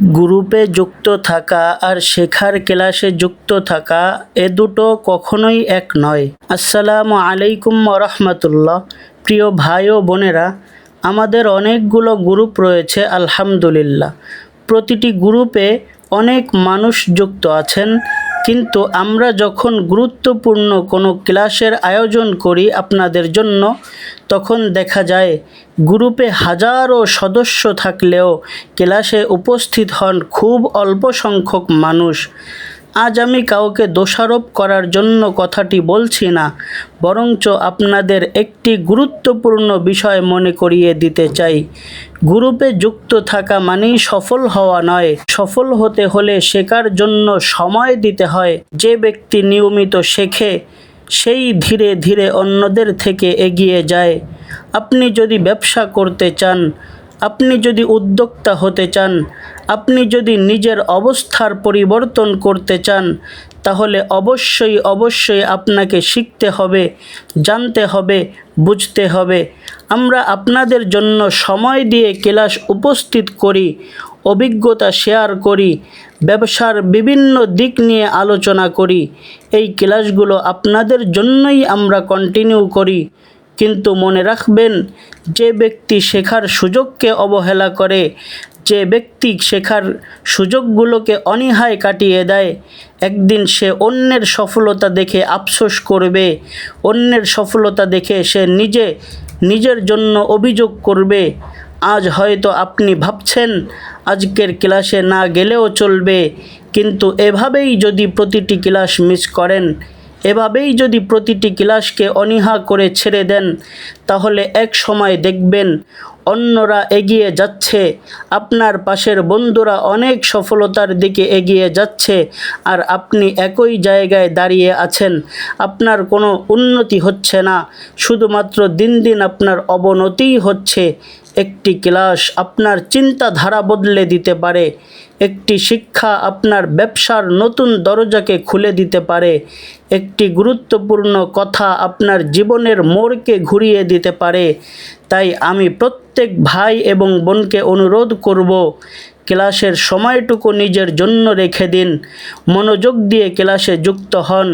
গ্রুপে যুক্ত থাকা আর শেখার ক্লাসে যুক্ত থাকা এ দুটো কখনোই এক নয়। আসসালামু আলাইকুম রহমতুল্লাহ। প্রিয় ভাই ও বোনেরা, আমাদের অনেকগুলো গ্রুপ রয়েছে আলহামদুলিল্লাহ। প্রতিটি গ্রুপে অনেক মানুষ যুক্ত আছেন, কিন্তু আমরা যখন গুরুত্বপূর্ণ কোনো ক্লাসের আয়োজন করি আপনাদের জন্য, তখন দেখা যায় গ্রুপে হাজারো সদস্য থাকলেও ক্লাসে উপস্থিত হন খুব অল্প সংখ্যক মানুষ। আজ আমি কাউকে দোষারোপ করার জন্য কথাটি বলছি না, বরঞ্চ আপনাদের একটি গুরুত্বপূর্ণ বিষয় মনে করিয়ে দিতে চাই। গ্রুপে যুক্ত থাকা মানেই সফল হওয়া নয়। সফল হতে হলে শেখার জন্য সময় দিতে হয়। যে ব্যক্তি নিয়মিত শেখে, সেই ধীরে ধীরে অন্যদের থেকে এগিয়ে যায়। আপনি যদি ব্যবসা করতে চান, আপনি যদি উদ্যোক্তা হতে চান, আপনি যদি নিজের অবস্থার পরিবর্তন করতে চান, তাহলে অবশ্যই আপনাকে শিখতে হবে, জানতে হবে, বুঝতে হবে। আমরা আপনাদের জন্য সময় দিয়ে ক্লাস উপস্থিত করি, অভিজ্ঞতা শেয়ার করি, ব্যবসার বিভিন্ন দিক নিয়ে আলোচনা করি। এই ক্লাসগুলো আপনাদের জন্যই আমরা কন্টিনিউ করি। কিন্তু মনে রাখবেন, যে ব্যক্তি শেখার সুযোগকে অবহেলা করে, যে ব্যক্তি শেখার সুযোগগুলোকে অনীহায় কাটিয়ে দেয়, একদিন সে অন্যের সফলতা দেখে আফসোস করবে। অন্যের সফলতা দেখে সে নিজের জন্য অভিযোগ করবে। আজ হয়তো আপনি ভাবছেন আজকের ক্লাসে না গেলেও চলবে, কিন্তু এভাবেই যদি প্রতিটি ক্লাস মিস করেন, এভাবেই যদি প্রতিটি ক্লাসকে অনীহা করে ছেড়ে দেন, তাহলে এক সময় দেখবেন অন্যরা এগিয়ে যাচ্ছে, আপনার পাশের বন্ধুরা অনেক সফলতার দিকে এগিয়ে যাচ্ছে, আর আপনি একই জায়গায় দাঁড়িয়ে আছেন। আপনার কোনো উন্নতি হচ্ছে না, শুধুমাত্র দিন দিন আপনার অবনতিই হচ্ছে। একটি ক্লাস আপনার চিন্তাধারা বদলে দিতে পারে। একটি শিক্ষা আপনার ব্যবসার নতুন দরজাকে খুলে দিতে পারে। একটি গুরুত্বপূর্ণ কথা আপনার জীবনের মোড়কে ঘুরিয়ে দিতে পারে। তাই আমি প্রত্যেক ভাই এবং বোনকে অনুরোধ করব, ক্লাসের সময়টুকু নিজের জন্য রেখে দিন। মনোযোগ দিয়ে ক্লাসে যুক্ত হন।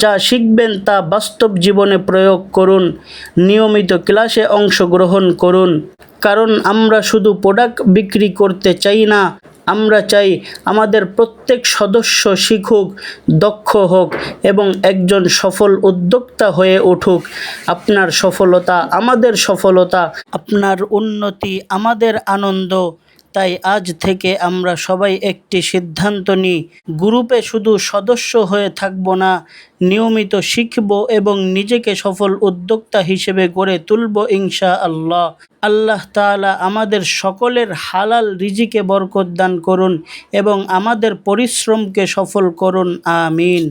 যা শিখবেন তা বাস্তব জীবনে প্রয়োগ করুন। নিয়মিত ক্লাসে অংশগ্রহণ করুন। কারণ আমরা শুধু প্রোডাক্ট বিক্রি করতে চাই না, আমরা চাই আমাদের প্রত্যেক সদস্য শিখুক, দক্ষ হোক এবং একজন সফল উদ্যোক্তা হয়ে উঠুক। আপনার সফলতা আমাদের সফলতা, আপনার উন্নতি আমাদের আনন্দ। তাই আজ থেকে আমরা সবাই একটি সিদ্ধান্ত নিই, গ্রুপে শুধু সদস্য হয়ে থাকব না, নিয়মিত শিখব এবং নিজেকে সফল উদ্যোক্তা হিসেবে গড়ে তুলব ইনশাআল্লাহ। আল্লাহ তাআলা আমাদের সকলের হালাল রিজিকে বরকত দান করুন এবং আমাদের পরিশ্রমকে সফল করুন। আমিন।